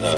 You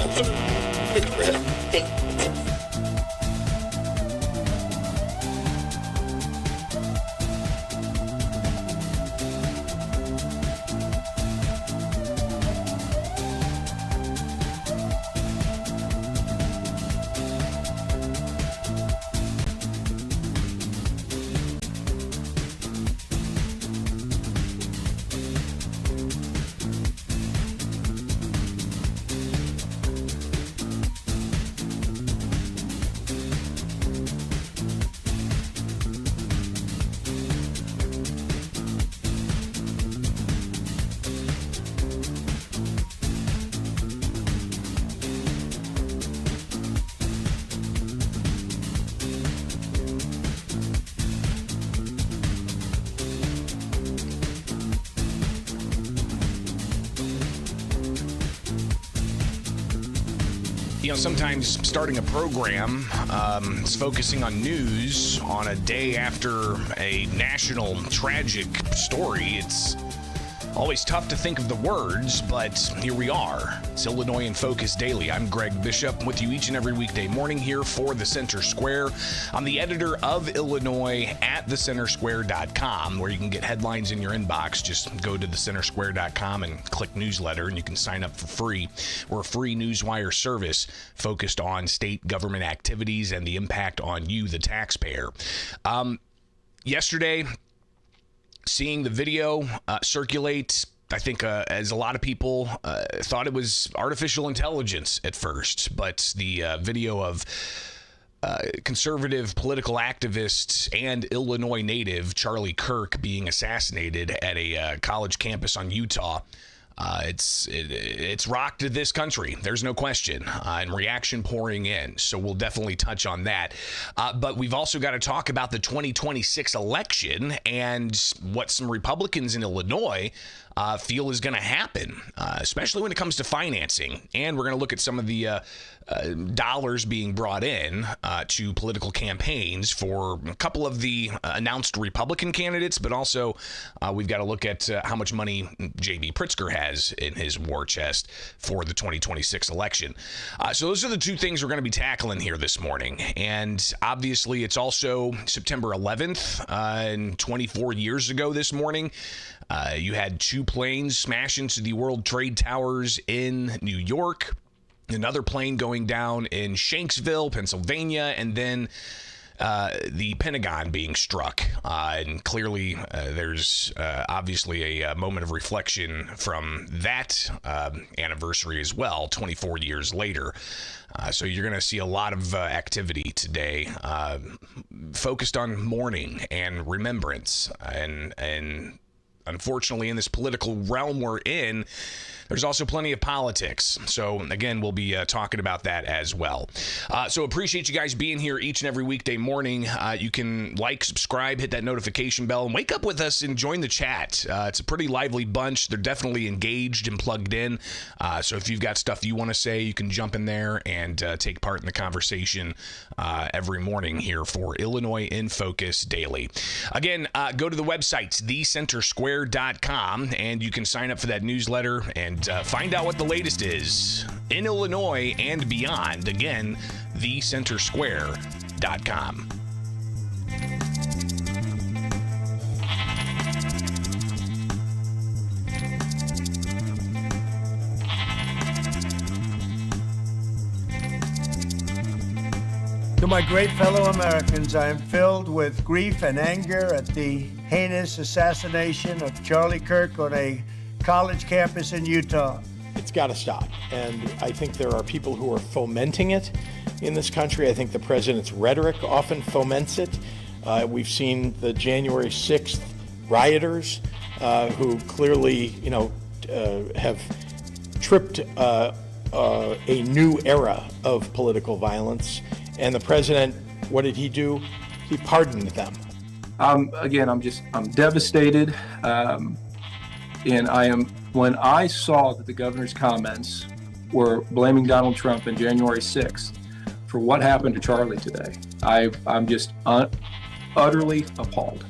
know, sometimes starting a program is focusing on news on a day after a national tragic story. It's always tough to think of the words, but here we are. It's Illinois in Focus Daily. I'm Greg Bishop with you each and every weekday morning here for the Center Square. I'm the editor of Illinois at thecentersquare.com, where you can get headlines in your inbox. Just go to thecentersquare.com and click newsletter, and you can sign up for free. We're a free newswire service focused on state government activities and the impact on you, the taxpayer. Yesterday, seeing the video circulate, I think as a lot of people thought it was artificial intelligence at first, but the video of conservative political activist and Illinois native Charlie Kirk being assassinated at a college campus on Utah. It's rocked this country. There's no question, and reaction pouring in. So we'll definitely touch on that. But we've also got to talk about the 2026 election and what some Republicans in Illinois feel is going to happen, especially when it comes to financing. And we're going to look at some of the dollars being brought in to political campaigns for a couple of the announced Republican candidates, but also we've got to look at how much money J.B. Pritzker has in his war chest for the 2026 election. So those are the two things we're going to be tackling here this morning. And obviously, it's also September 11th, and 24 years ago this morning, you had two planes smash into the World Trade Towers in New York. Another plane going down in Shanksville, Pennsylvania, and then the Pentagon being struck. And clearly, there's obviously a moment of reflection from that anniversary as well, 24 years later. So you're going to see a lot of activity today focused on mourning and remembrance. And unfortunately, in this political realm we're in, there's also plenty of politics. So, again, we'll be talking about that as well. So appreciate you guys being here each and every weekday morning. You can like, subscribe, hit that notification bell, and wake up with us and join the chat. It's a pretty lively bunch. They're definitely engaged and plugged in. So if you've got stuff you want to say, you can jump in there and take part in the conversation every morning here for Illinois in Focus Daily. Again, go to the website, thecentersquare.com, and you can sign up for that newsletter and find out what the latest is in Illinois and beyond. Again, thecentersquare.com. To my great fellow Americans, I am filled with grief and anger at the heinous assassination of Charlie Kirk on a college campus in Utah. It's got to stop. And I think there are people who are fomenting it in this country. I think the president's rhetoric often foments it. We've seen the January 6th rioters who clearly, have tripped a new era of political violence. And the president, what did he do? He pardoned them. I'm devastated. And when I saw that the governor's comments were blaming Donald Trump on January 6th for what happened to Charlie today, I'm just utterly appalled.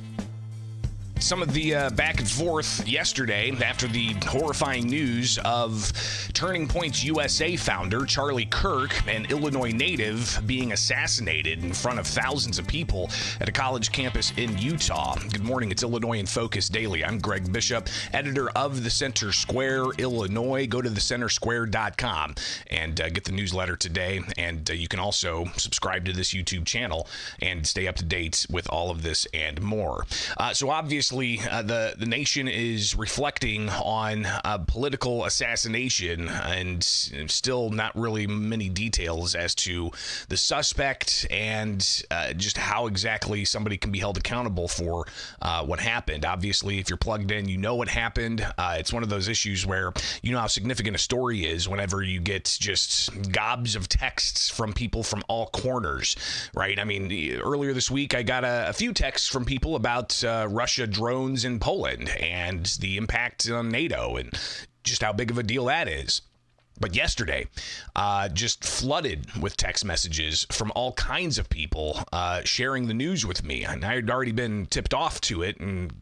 some of the back and forth yesterday after the horrifying news of Turning Points USA founder Charlie Kirk, an Illinois native, being assassinated in front of thousands of people at a college campus in Utah. Good morning, it's Illinois in Focus Daily. I'm Greg Bishop, editor of the Center Square, Illinois. Go to thecentersquare.com and get the newsletter today. And you can also subscribe to this YouTube channel and stay up to date with all of this and more. So obviously, the nation is reflecting on political assassination, and still not really many details as to the suspect and just how exactly somebody can be held accountable for what happened. Obviously, if you're plugged in, you know what happened. It's one of those issues where you know how significant a story is whenever you get just gobs of texts from people from all corners, right? I mean, earlier this week, I got a few texts from people about Russia drones in Poland and the impact on NATO and just how big of a deal that is. But yesterday, just flooded with text messages from all kinds of people sharing the news with me. And I had already been tipped off to it, and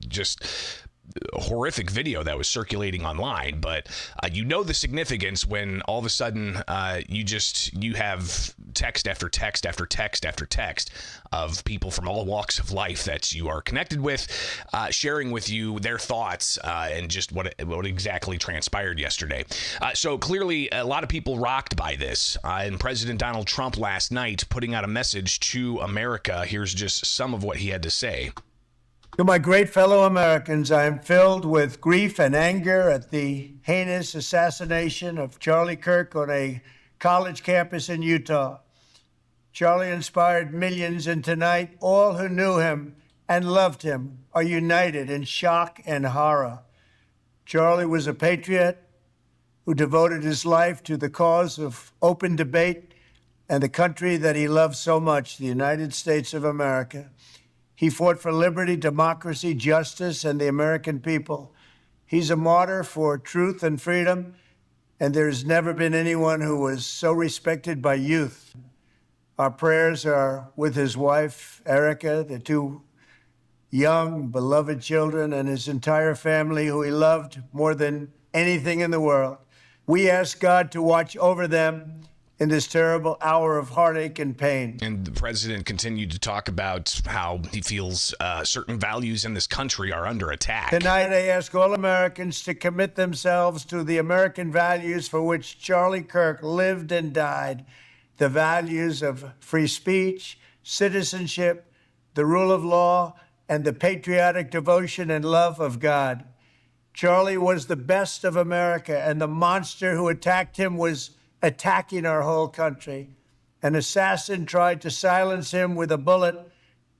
just a horrific video that was circulating online. But you know the significance when all of a sudden you have text after text after text after text of people from all walks of life that you are connected with, sharing with you their thoughts and just what exactly transpired yesterday. So clearly a lot of people rocked by this, and President Donald Trump last night putting out a message to America. Here's just some of what he had to say. To my great fellow Americans, I am filled with grief and anger at the heinous assassination of Charlie Kirk on a college campus in Utah. Charlie inspired millions, and tonight all who knew him and loved him are united in shock and horror. Charlie was a patriot who devoted his life to the cause of open debate and the country that he loved so much, the United States of America. He fought for liberty, democracy, justice, and the American people. He's a martyr for truth and freedom, and there's never been anyone who was so respected by youth. Our prayers are with his wife, Erica, the two young, beloved children, and his entire family, who he loved more than anything in the world. We ask God to watch over them in this terrible hour of heartache and pain. And the president continued to talk about how he feels certain values in this country are under attack. Tonight, I ask all Americans to commit themselves to the American values for which Charlie Kirk lived and died, the values of free speech, citizenship, the rule of law, and the patriotic devotion and love of God. Charlie was the best of America, and the monster who attacked him was attacking our whole country. An assassin tried to silence him with a bullet,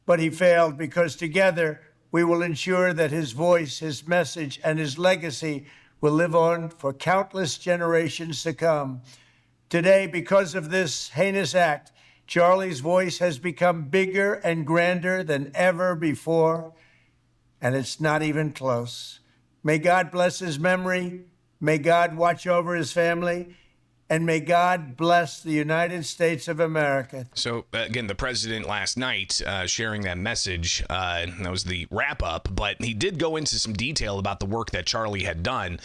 but he failed, because together we will ensure that his voice, his message, and his legacy will live on for countless generations to come. Today, because of this heinous act, Charlie's voice has become bigger and grander than ever before, and it's not even close. May God bless his memory. May God watch over his family. And may God bless the United States of America. So, again, the president last night sharing that message, that was the wrap-up, but he did go into some detail about the work that Charlie had done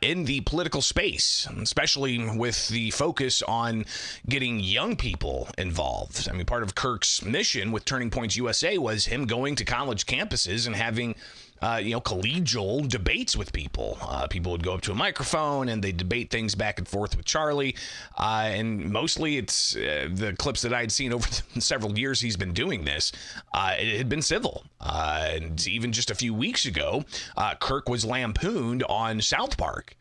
in the political space, especially with the focus on getting young people involved. I mean, part of Kirk's mission with Turning Points USA was him going to college campuses and having collegial debates with people. People would go up to a microphone and they debate things back and forth with Charlie. And mostly it's the clips that I had seen over several years he's been doing this. It had been civil. And even just a few weeks ago, Kirk was lampooned on South Park.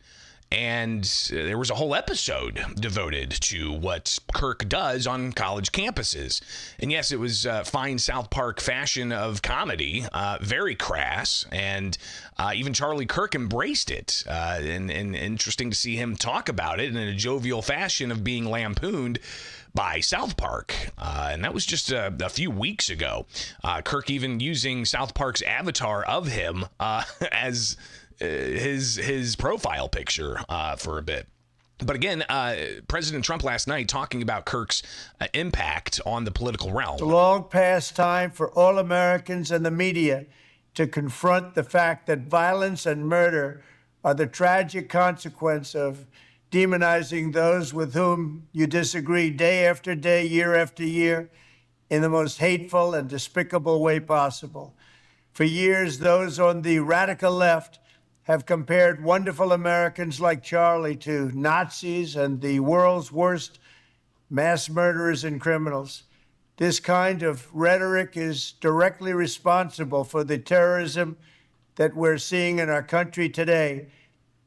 And there was a whole episode devoted to what Kirk does on college campuses. And yes, it was fine South Park fashion of comedy, very crass. And even Charlie Kirk embraced it. And interesting to see him talk about it in a jovial fashion of being lampooned by South Park. And that was just a few weeks ago. Kirk even using South Park's avatar of him as his profile picture for a bit. But again, President Trump last night talking about Kirk's impact on the political realm. It's a long past time for all Americans and the media to confront the fact that violence and murder are the tragic consequence of demonizing those with whom you disagree day after day, year after year, in the most hateful and despicable way possible. For years, those on the radical left have compared wonderful Americans like Charlie to Nazis and the world's worst mass murderers and criminals. This kind of rhetoric is directly responsible for the terrorism that we're seeing in our country today,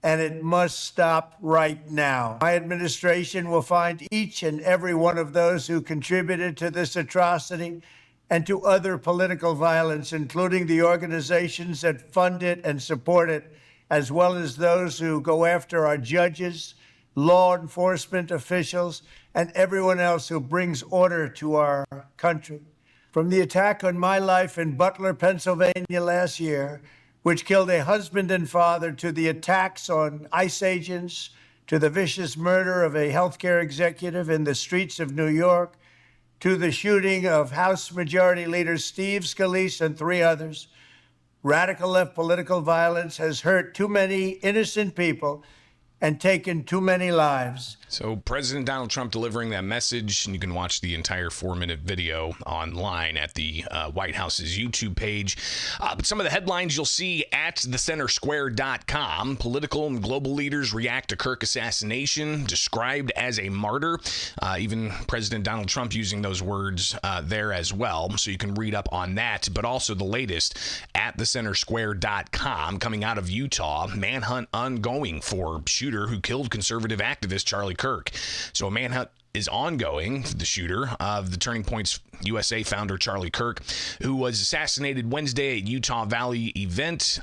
and it must stop right now. My administration will find each and every one of those who contributed to this atrocity and to other political violence, including the organizations that fund it and support it, as well as those who go after our judges, law enforcement officials, and everyone else who brings order to our country. From the attack on my life in Butler, Pennsylvania last year, which killed a husband and father, to the attacks on ICE agents, to the vicious murder of a healthcare executive in the streets of New York, to the shooting of House Majority Leader Steve Scalise and 3 others, radical left political violence has hurt too many innocent people and taken too many lives. So President Donald Trump delivering that message, and you can watch the entire 4-minute video online at the White House's YouTube page. But some of the headlines you'll see at thecentersquare.com. Political and global leaders react to Kirk assassination, described as a martyr. Even President Donald Trump using those words there as well. So you can read up on that. But also the latest at thecentersquare.com coming out of Utah. Manhunt ongoing for shooter who killed conservative activist Charlie Kirk. So a manhunt is ongoing for the shooter of the Turning Points USA founder Charlie Kirk, who was assassinated Wednesday at Utah Valley event.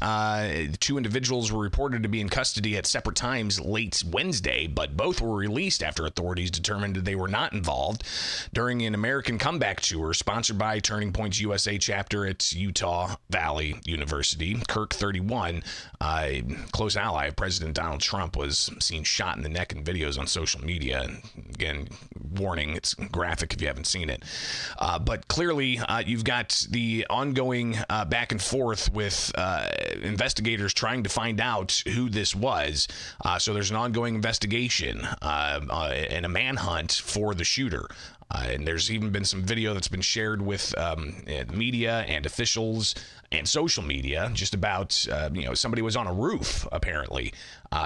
2 individuals were reported to be in custody at separate times late Wednesday, but both were released after authorities determined that they were not involved during an American comeback tour sponsored by Turning Points USA chapter at Utah Valley University. Kirk, 31, a close ally of President Donald Trump, was seen shot in the neck in videos on social media. And again, warning, it's graphic if you haven't seen it. But clearly, you've got the ongoing back and forth with investigators trying to find out who this was. So there's an ongoing investigation and a manhunt for the shooter. And there's even been some video that's been shared with media and officials and social media just about, somebody was on a roof, apparently.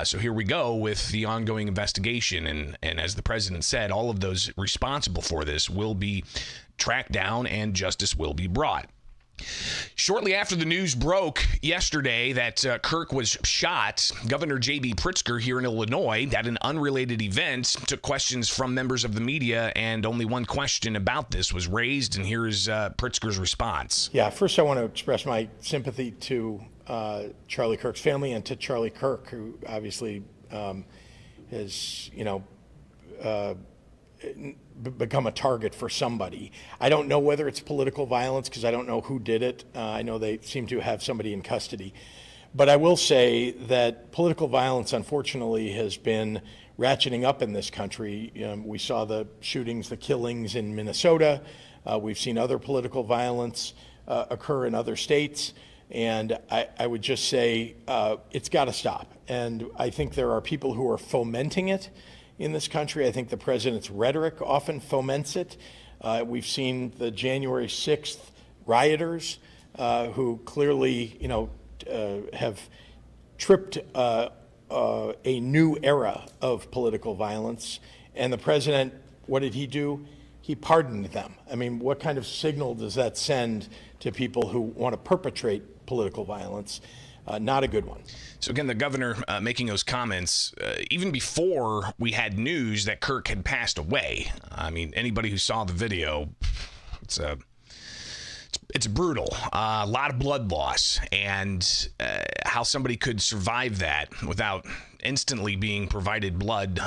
So here we go with the ongoing investigation. And as the president said, all of those responsible for this will be tracked down and justice will be brought. Shortly after the news broke yesterday that Kirk was shot, Governor J.B. Pritzker here in Illinois at an unrelated event took questions from members of the media, and only one question about this was raised, and here is Pritzker's response. Yeah, first I want to express my sympathy to Charlie Kirk's family and to Charlie Kirk, who obviously has, become a target for somebody. I don't know whether it's political violence because I don't know who did it. I know they seem to have somebody in custody. But I will say that political violence, unfortunately, has been ratcheting up in this country. We saw the shootings, the killings in Minnesota. We've seen other political violence occur in other states. And I would just say it's got to stop. And I think there are people who are fomenting it in this country. I think the president's rhetoric often foments it. We've seen the January 6th rioters who clearly, have tripped a new era of political violence. And the president, what did he do? He pardoned them. I mean, what kind of signal does that send to people who want to perpetrate political violence? Not a good one. So again, the governor making those comments even before we had news that Kirk had passed away. I mean, anybody who saw the video, it's brutal. A lot of blood loss, and how somebody could survive that without instantly being provided blood.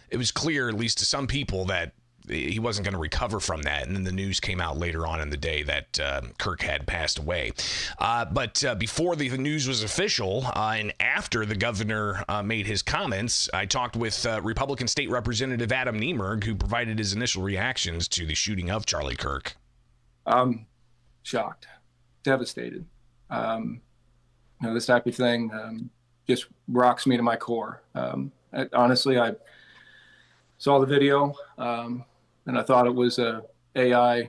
It was clear, at least to some people, that he wasn't going to recover from that. And then the news came out later on in the day that Kirk had passed away. But before the news was official and after the governor made his comments, I talked with Republican State Representative Adam Niemerg, who provided his initial reactions to the shooting of Charlie Kirk. I'm shocked. devastated. This type of thing just rocks me to my core. Honestly, I saw the video and I thought it was a AI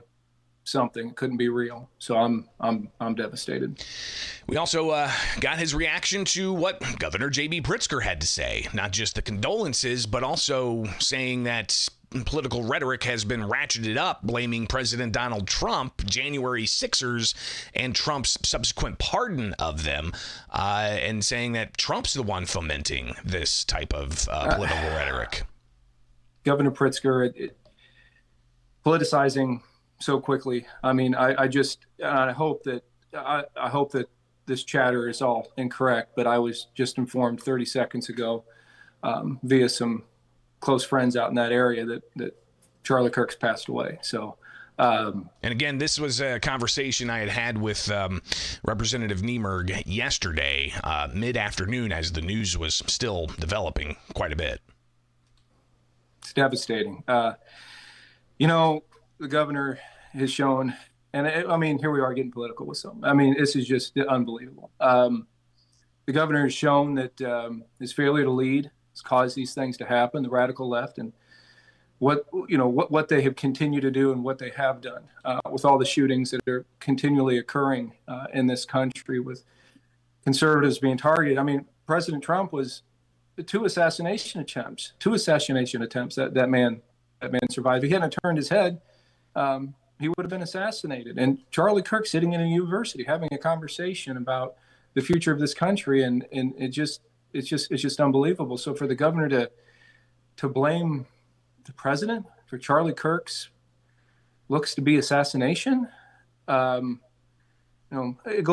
something. It couldn't be real. So I'm devastated. We also got his reaction to what Governor J.B. Pritzker had to say, not just the condolences, but also saying that political rhetoric has been ratcheted up, blaming President Donald Trump, January 6ers, and Trump's subsequent pardon of them, and saying that Trump's the one fomenting this type of political rhetoric. Governor Pritzker, politicizing so quickly. I mean, I hope that this chatter is all incorrect, but I was just informed 30 seconds ago via some close friends out in that area that Charlie Kirk's passed away. So, and again, this was a conversation I had with Representative Niemerg yesterday, mid-afternoon, as the news was still developing quite a bit. It's devastating. The governor has shown, and here we are getting political with some. This is just unbelievable. The governor has shown that his failure to lead has caused these things to happen, the radical left, and what they have continued to do and what they have done with all the shootings that are continually occurring in this country, with conservatives being targeted. President Trump was two assassination attempts. That man survived. If he hadn't turned his head, he would have been assassinated. And Charlie Kirk sitting in a university having a conversation about the future of this country, and it's just unbelievable. So for the governor to blame the president for Charlie Kirk's looks to be assassination, go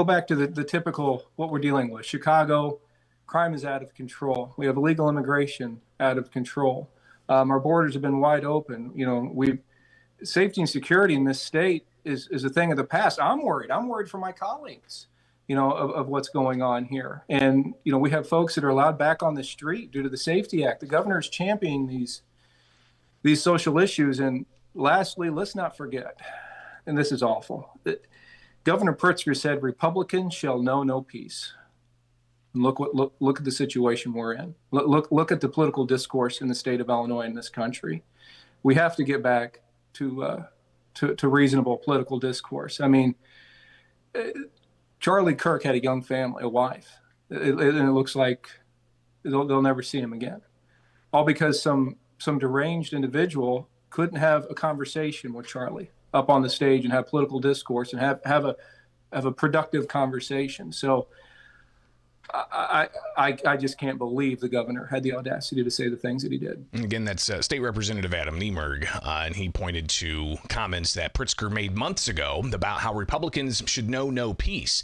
back to the typical what we're dealing with. Chicago, crime is out of control. We have illegal immigration out of control. Our borders have been wide open. Safety and security in this state is a thing of the past. I'm worried for my colleagues, of what's going on here. And, we have folks that are allowed back on the street due to the Safety Act. The governor is championing these social issues. And lastly, let's not forget, and this is awful, that Governor Pritzker said, Republicans shall know no peace. And look at the situation we're in. Look at the political discourse in the state of Illinois, in this country. We have to get back to reasonable political discourse. Charlie Kirk had a young family, a wife, and it looks like they'll never see him again, all because some deranged individual couldn't have a conversation with Charlie up on the stage and have political discourse and have a productive conversation. So I just can't believe the governor had the audacity to say the things that he did. Again, that's State Representative Adam Niemerg, and he pointed to comments that Pritzker made months ago about how Republicans should know no peace.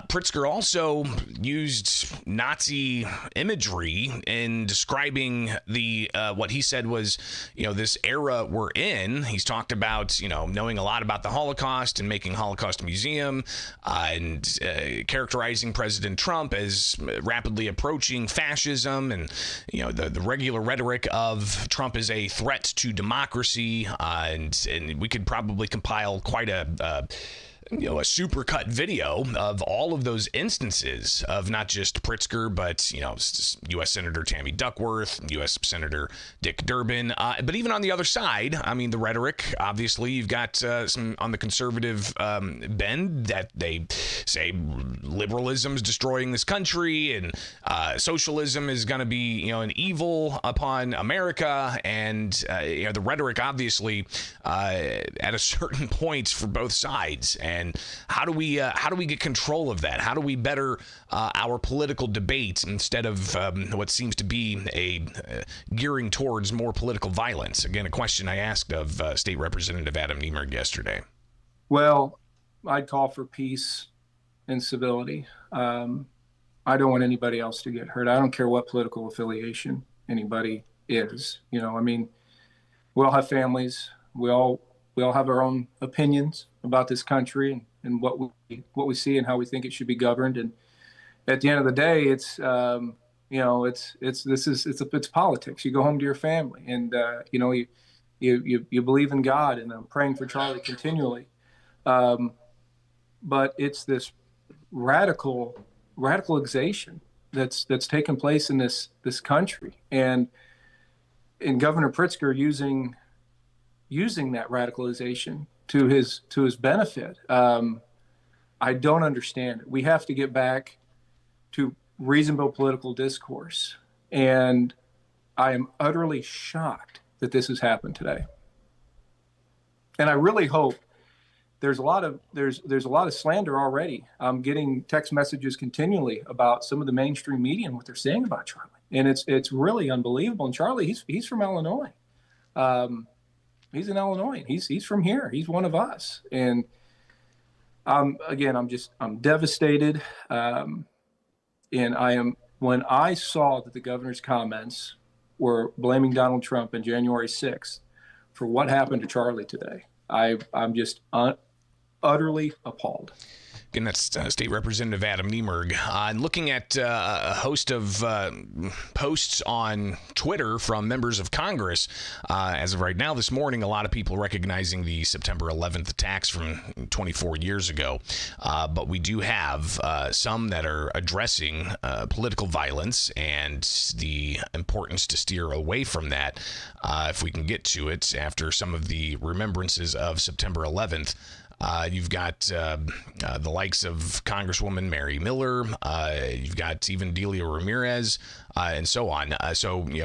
Pritzker also used Nazi imagery in describing the what he said was, this era we're in. He's talked about, knowing a lot about the Holocaust and making Holocaust museum, and characterizing President Trump as rapidly approaching fascism, and the regular rhetoric of Trump is a threat to democracy, and we could probably compile quite a supercut video of all of those instances of not just Pritzker, but U.S. Senator Tammy Duckworth, U.S. Senator Dick Durbin, but even on the other side, the rhetoric. Obviously, you've got some on the conservative bend that they say liberalism's destroying this country, and socialism is going to be an evil upon America, and the rhetoric obviously at a certain point for both sides. And how do we get control of that? How do we better our political debate instead of what seems to be a gearing towards more political violence? Again, a question I asked of State Representative Adam Niemerg yesterday. Well, I'd call for peace and civility. I don't want anybody else to get hurt. I don't care what political affiliation anybody is. We all have families. We all have our own opinions about this country and what we see and how we think it should be governed. And at the end of the day, it's politics. You go home to your family, and you believe in God. And I'm praying for Charlie continually. but it's this radicalization that's taken place in this country, and Governor Pritzker using that radicalization to his benefit. I don't understand it. We have to get back to reasonable political discourse, and I am utterly shocked that this has happened today. And I really hope there's a lot of slander already. I'm getting text messages continually about some of the mainstream media and what they're saying about Charlie, and it's really unbelievable. And Charlie, he's from Illinois. He's an Illinoisan. He's from here. He's one of us. And I'm devastated. And when I saw that the governor's comments were blaming Donald Trump on January 6th for what happened to Charlie today, I'm just utterly appalled. Again, that's State Representative Adam Niemerg. And looking at a host of posts on Twitter from members of Congress, as of right now, this morning, a lot of people recognizing the September 11th attacks from 24 years ago. But we do have some that are addressing political violence and the importance to steer away from that, if we can get to it, after some of the remembrances of September 11th. You've got the likes of Congresswoman Mary Miller. You've got even Delia Ramirez, and so on.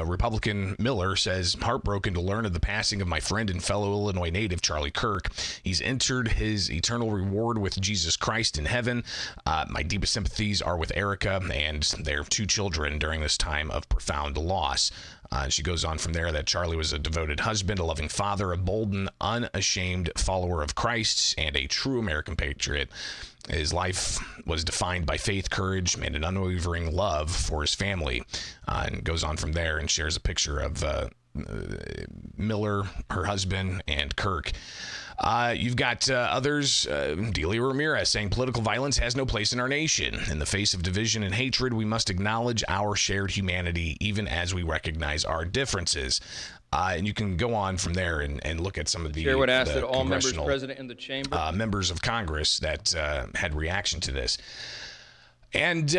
Republican Miller says, heartbroken to learn of the passing of my friend and fellow Illinois native, Charlie Kirk. He's entered his eternal reward with Jesus Christ in heaven. My deepest sympathies are with Erica and their 2 children during this time of profound loss. She goes on from there that Charlie was a devoted husband, a loving father, a bold and unashamed follower of Christ, and a true American patriot. His life was defined by faith, courage, and an unwavering love for his family. And goes on from there and shares a picture of Miller, her husband, and Kirk. You've got others, Delia Ramirez, saying political violence has no place in our nation. In the face of division and hatred, we must acknowledge our shared humanity, even as we recognize our differences. And you can go on from there and look at some of the, Chair would ask that all members congressional, present in the chamber, members of Congress that had reaction to this. And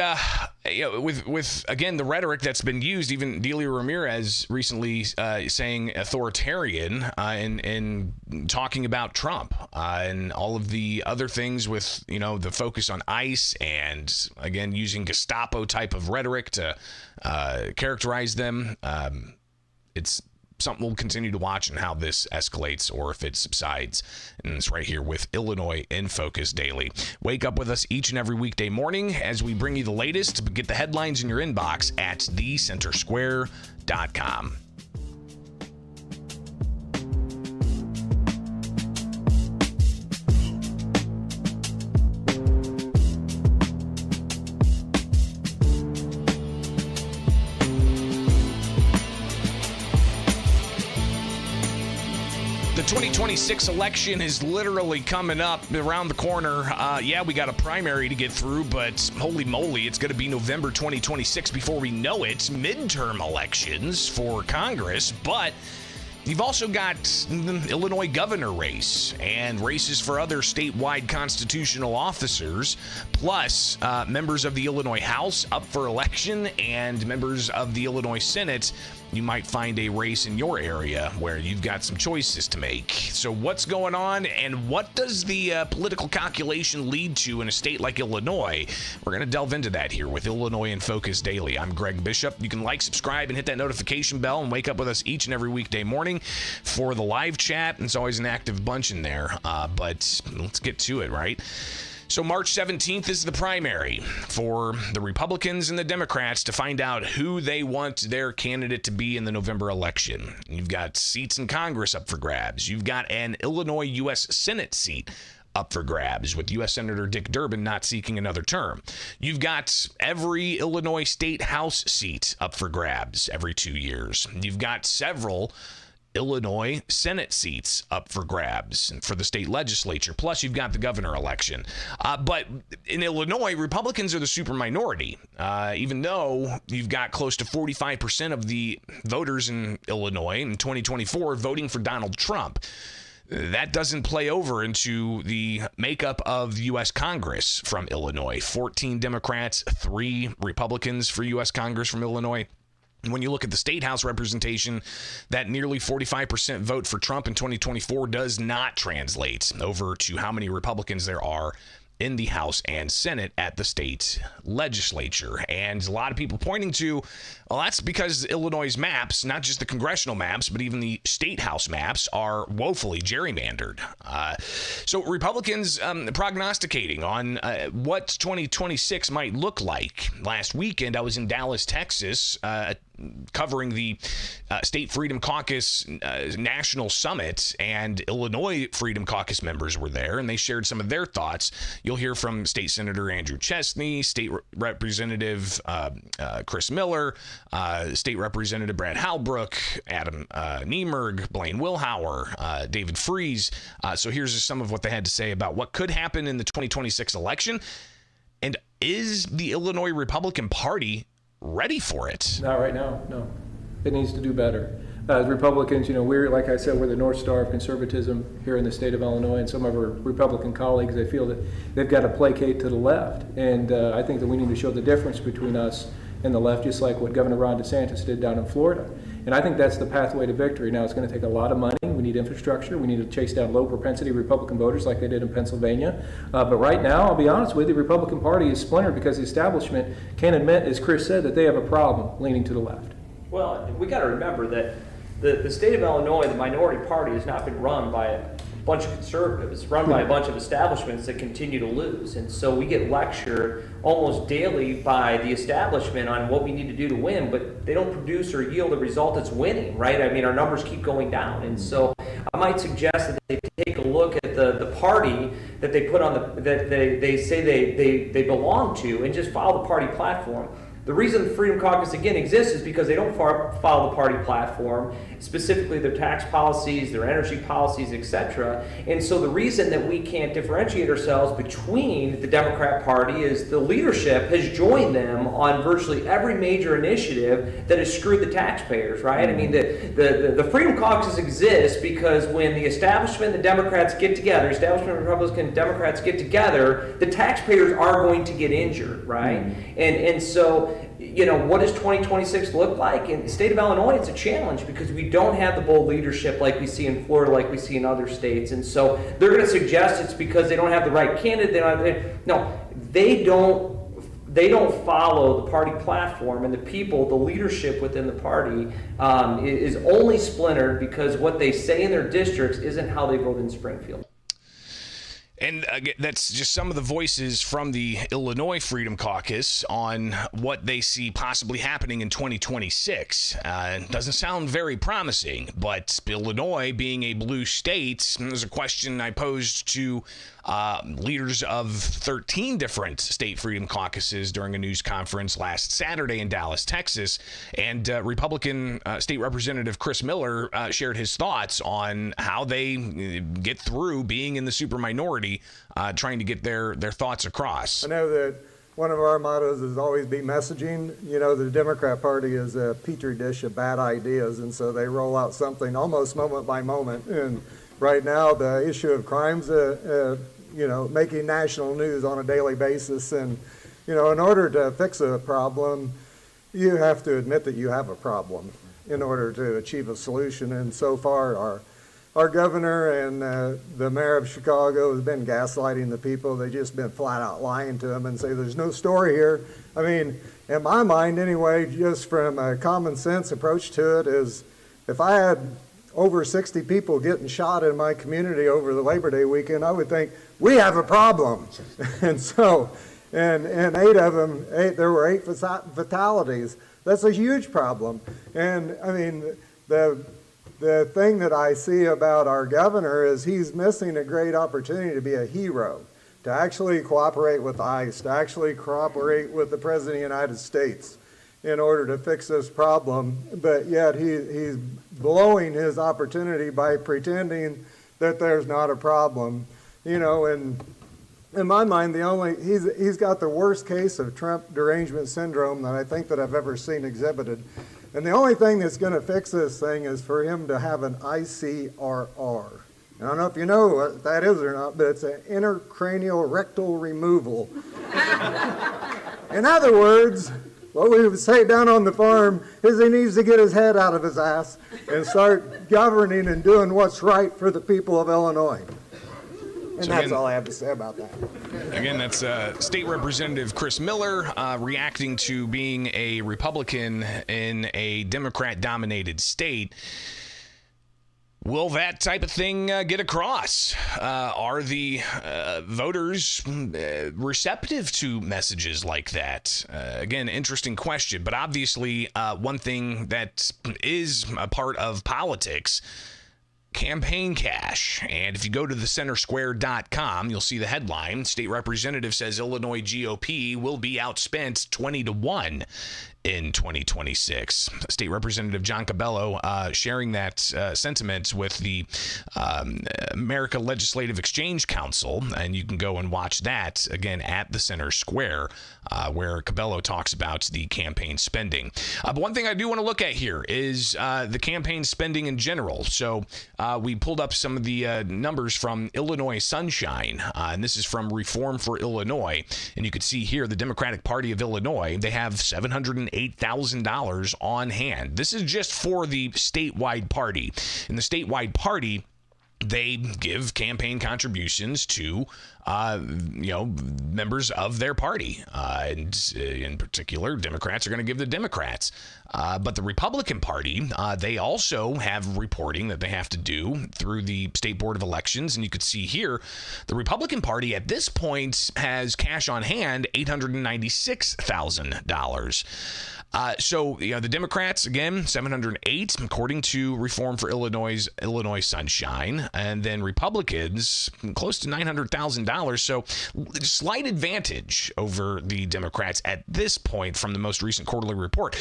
with again the rhetoric that's been used, even Delia Ramirez recently saying authoritarian and talking about Trump and all of the other things with the focus on ICE and again using Gestapo type of rhetoric to characterize them. It's something we'll continue to watch and how this escalates or if it subsides. And it's right here with Illinois in Focus Daily. Wake up with us each and every weekday morning as we bring you the latest. Get the headlines in your inbox at thecentersquare.com. The 2026 election is literally coming up around the corner. We got a primary to get through, but holy moly, it's going to be November 2026 before we know it. Midterm elections for Congress, but you've also got the Illinois governor race and races for other statewide constitutional officers, plus members of the Illinois House up for election and members of the Illinois Senate. You might find a race in your area where you've got some choices to make. So what's going on and what does the political calculation lead to in a state like Illinois? We're going to delve into that here with Illinois in Focus Daily. I'm Greg Bishop. You can like, subscribe, and hit that notification bell and wake up with us each and every weekday morning for the live chat. It's always an active bunch in there, but let's get to it, right? So March 17th is the primary for the Republicans and the Democrats to find out who they want their candidate to be in the November election. You've got seats in Congress up for grabs. You've got an Illinois U.S. Senate seat up for grabs, with U.S. Senator Dick Durbin not seeking another term. You've got every Illinois state House seat up for grabs every 2 years. You've got several Illinois Senate seats up for grabs for the state legislature. Plus, you've got the governor election. But in Illinois, Republicans are the super minority, even though you've got close to 45% of the voters in Illinois in 2024 voting for Donald Trump. that doesn't play over into the makeup of U.S. Congress from Illinois. 14 Democrats, 3 Republicans for U.S. Congress from Illinois. When you look at the state house representation, that nearly 45% vote for Trump in 2024 does not translate over to how many Republicans there are in the House and Senate at the state legislature. And a lot of people pointing to, well, that's because Illinois' maps, not just the congressional maps, but even the state house maps, are woefully gerrymandered. So Republicans prognosticating on what 2026 might look like. Last weekend, I was in Dallas, Texas, covering the State Freedom Caucus National Summit, and Illinois Freedom Caucus members were there, and they shared some of their thoughts. You'll hear from State Senator Andrew Chesney, State Representative Chris Miller, State Representative Brad Halbrook, Adam Niemerg, Blaine Wilhauer, David Freese. So here's just some of what they had to say about what could happen in the 2026 election. And is the Illinois Republican Party ready for it? Not right now, no. It needs to do better. As Republicans, we're, like I said, we're the North Star of conservatism here in the state of Illinois, and some of our Republican colleagues, they feel that they've got to placate to the left. And I think that we need to show the difference between us and the left, just like what Governor Ron DeSantis did down in Florida. And I think that's the pathway to victory. Now, it's going to take a lot of money. We need infrastructure. We need to chase down low-propensity Republican voters like they did in Pennsylvania. But right now, I'll be honest with you, the Republican Party is splintered because the establishment can't admit, as Chris said, that they have a problem leaning to the left. Well, we got to remember that the state of Illinois, the minority party, has not been run by a bunch of conservatives. It's run by a bunch of establishments that continue to lose. And so we get lectured almost daily by the establishment on what we need to do to win, but they don't produce or yield a result that's winning, right? I mean, our numbers keep going down. And so I might suggest that they take a look at the party that they put on that they say they belong to, and just follow the party platform. The reason the Freedom Caucus, again, exists is because they don't follow the party platform, specifically their tax policies, their energy policies, etc. And so the reason that we can't differentiate ourselves between the Democrat Party is the leadership has joined them on virtually every major initiative that has screwed the taxpayers, right? I mean, the Freedom Caucus exists because when the establishment and the Democrats get together, establishment Republican and Democrats get together, the taxpayers are going to get injured, right? And so, what does 2026 look like? In the state of Illinois, it's a challenge because we don't have the bold leadership like we see in Florida, like we see in other states. And so they're going to suggest it's because they don't have the right candidate. They don't follow the party platform, and the people, the leadership within the party is only splintered because what they say in their districts isn't how they vote in Springfield. And that's just some of the voices from the Illinois Freedom Caucus on what they see possibly happening in 2026. Doesn't sound very promising, but Illinois being a blue state, there's a question I posed to leaders of 13 different state freedom caucuses during a news conference last Saturday in Dallas, Texas. And Republican State Representative Chris Miller shared his thoughts on how they get through being in the super minority, trying to get their thoughts across. I know that one of our mottos is always be messaging. The Democrat Party is a petri dish of bad ideas, and so they roll out something almost moment by moment. And right now, the issue of crimes, making national news on a daily basis. And, in order to fix a problem, you have to admit that you have a problem in order to achieve a solution. And so far, our governor and the mayor of Chicago has been gaslighting the people. They've just been flat out lying to them and say there's no story here. I mean, in my mind anyway, just from a common sense approach to it, is if I had over 60 people getting shot in my community over the Labor Day weekend, I would think we have a problem. And so, and there were 8 fatalities. That's a huge problem. And I mean, the thing that I see about our governor is he's missing a great opportunity to be a hero, to actually cooperate with ICE, to actually cooperate with the President of the United States in order to fix this problem. But yet he's blowing his opportunity by pretending that there's not a problem. And in my mind, he's got the worst case of Trump derangement syndrome that I think that I've ever seen exhibited. And the only thing that's going to fix this thing is for him to have an ICRR. I don't know if you know what that is or not, but it's an intracranial rectal removal. In other words, what we would say down on the farm is he needs to get his head out of his ass and start governing and doing what's right for the people of Illinois. And that's all I have to say about that. Again, that's State Representative Chris Miller reacting to being a Republican in a Democrat-dominated state. Will that type of thing get across? Are the voters receptive to messages like that? Again, interesting question, but obviously one thing that is a part of politics, campaign cash. And if you go to thecentersquare.com, you'll see the headline. State Representative says Illinois GOP will be outspent 20-1 in 2026. State Representative John Cabello sharing that sentiment with the America Legislative Exchange Council, and you can go and watch that again at the Center Square, where Cabello talks about the campaign spending. But one thing I do want to look at here is the campaign spending in general. So we pulled up some of the numbers from Illinois Sunshine, and this is from Reform for Illinois, and you can see here the Democratic Party of Illinois, they have $708,000 on hand. This is just for the statewide party. In the statewide party, they give campaign contributions to, members of their party. And in particular, Democrats are going to give the Democrats. But the Republican Party, they also have reporting that they have to do through the State Board of Elections. And you could see here, the Republican Party at this point has cash on hand, $896,000. So the Democrats, again, 708, according to Reform for Illinois Sunshine, and then Republicans, close to $900,000. So slight advantage over the Democrats at this point from the most recent quarterly report.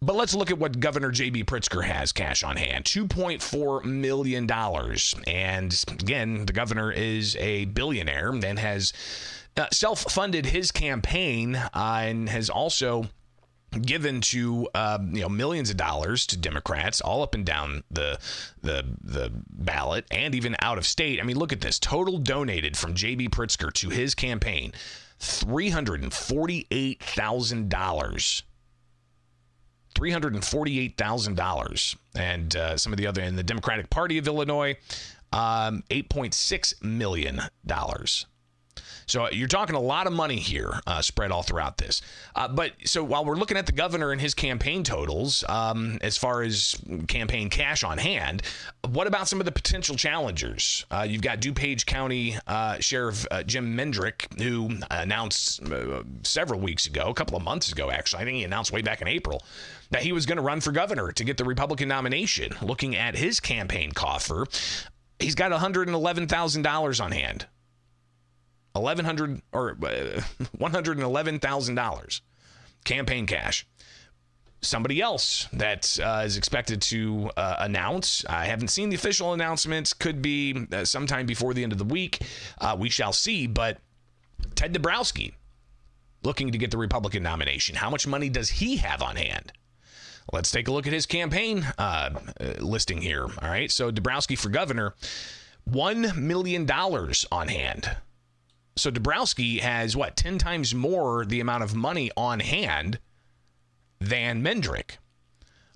But let's look at what Governor J.B. Pritzker has cash on hand, $2.4 million. And again, the governor is a billionaire and has self-funded his campaign and has also given to millions of dollars to Democrats all up and down the ballot and even out of state. I mean, look at this. Total donated from J.B. Pritzker to his campaign, $348,000. $348,000. And some of the other in the Democratic Party of Illinois, $8.6 million. So you're talking a lot of money here spread all throughout this. But so while we're looking at the governor and his campaign totals, as far as campaign cash on hand, what about some of the potential challengers? You've got DuPage County Sheriff Jim Mendrick, who announced several weeks ago, a couple of months ago, actually. I think he announced way back in April that he was going to run for governor to get the Republican nomination. Looking at his campaign coffer, he's got $111,000 on hand. $111,000 campaign cash. Somebody else that is expected to announce, I haven't seen the official announcements, could be sometime before the end of the week. We shall see, but Ted Dabrowski looking to get the Republican nomination. How much money does he have on hand? Let's take a look at his campaign listing here. All right, so Dabrowski for governor, $1 million on hand. So Dabrowski has, 10 times more the amount of money on hand than Mendrick.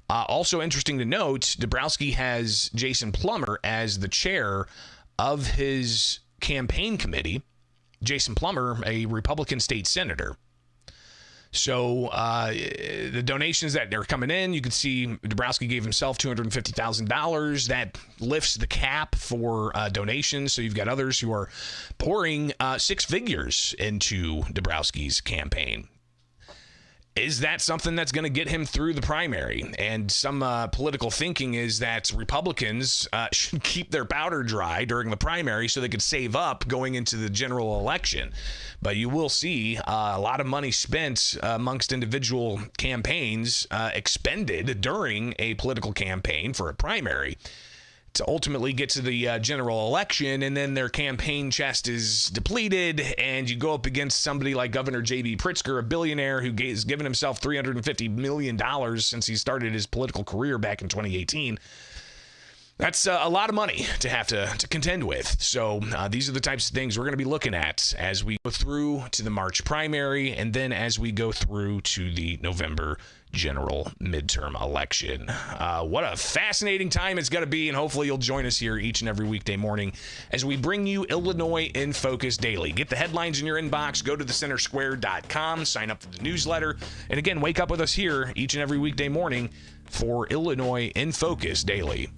Also interesting to note, Dabrowski has Jason Plummer as the chair of his campaign committee. Jason Plummer, a Republican state senator. So the donations that are coming in, you can see Dabrowski gave himself $250,000. That lifts the cap for donations. So you've got others who are pouring six figures into Dabrowski's campaign. Is that something that's going to get him through the primary? And some political thinking is that Republicans should keep their powder dry during the primary so they could save up going into the general election. But you will see a lot of money spent amongst individual campaigns expended during a political campaign for a primary to ultimately get to the general election, and then their campaign chest is depleted, and you go up against somebody like Governor J.B. Pritzker, a billionaire who has given himself $350 million since he started his political career back in 2018. That's a lot of money to have to contend with. So these are the types of things we're going to be looking at as we go through to the March primary and then as we go through to the November general midterm election. What a fascinating time it's going to be, and hopefully you'll join us here each and every weekday morning as we bring you Illinois in Focus Daily. Get the headlines in your inbox, go to thecentersquare.com, sign up for the newsletter, and again, wake up with us here each and every weekday morning for Illinois in Focus Daily.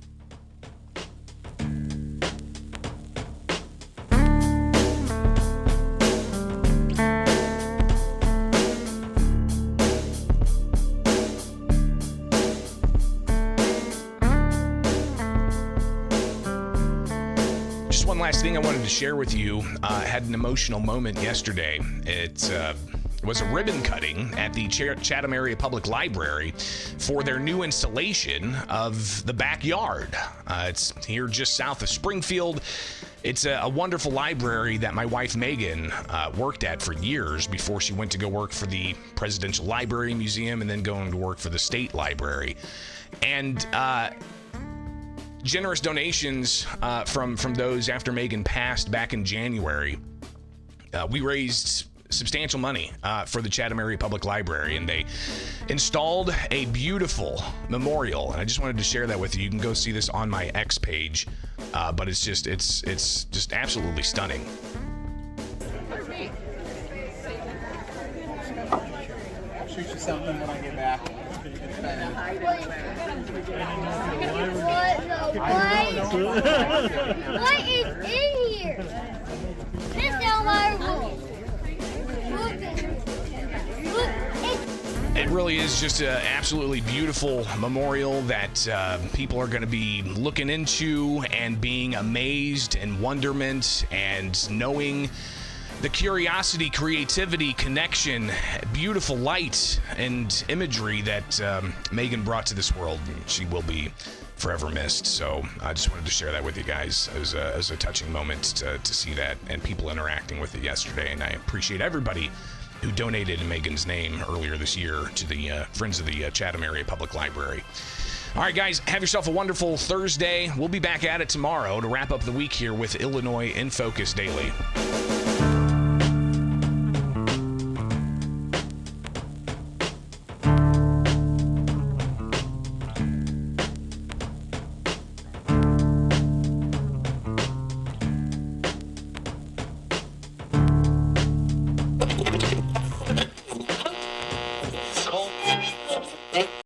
One last thing I wanted to share with you. I had an emotional moment yesterday. It was a ribbon cutting at the Chatham Area Public Library for their new installation of the backyard. It's here just south of Springfield. It's a wonderful library that my wife Megan worked at for years before she went to go work for the Presidential Library Museum and then going to work for the State Library. And generous donations from those after Megan passed back in January. We raised substantial money for the Chatham Area Public Library, and they installed a beautiful memorial. And I just wanted to share that with you. You can go see this on my X page, but it's just absolutely stunning. I'll shoot you something when I get back. What is in here? This is our room. It really is just an absolutely beautiful memorial that people are going to be looking into and being amazed and wonderment and knowing the curiosity, creativity, connection, beautiful light and imagery that Megan brought to this world. She will be forever missed. So I just wanted to share that with you guys. It was a touching moment to see that and people interacting with it yesterday. And I appreciate everybody who donated in Megan's name earlier this year to the Friends of the Chatham Area Public Library. All right, guys, have yourself a wonderful Thursday. We'll be back at it tomorrow to wrap up the week here with Illinois in Focus Daily.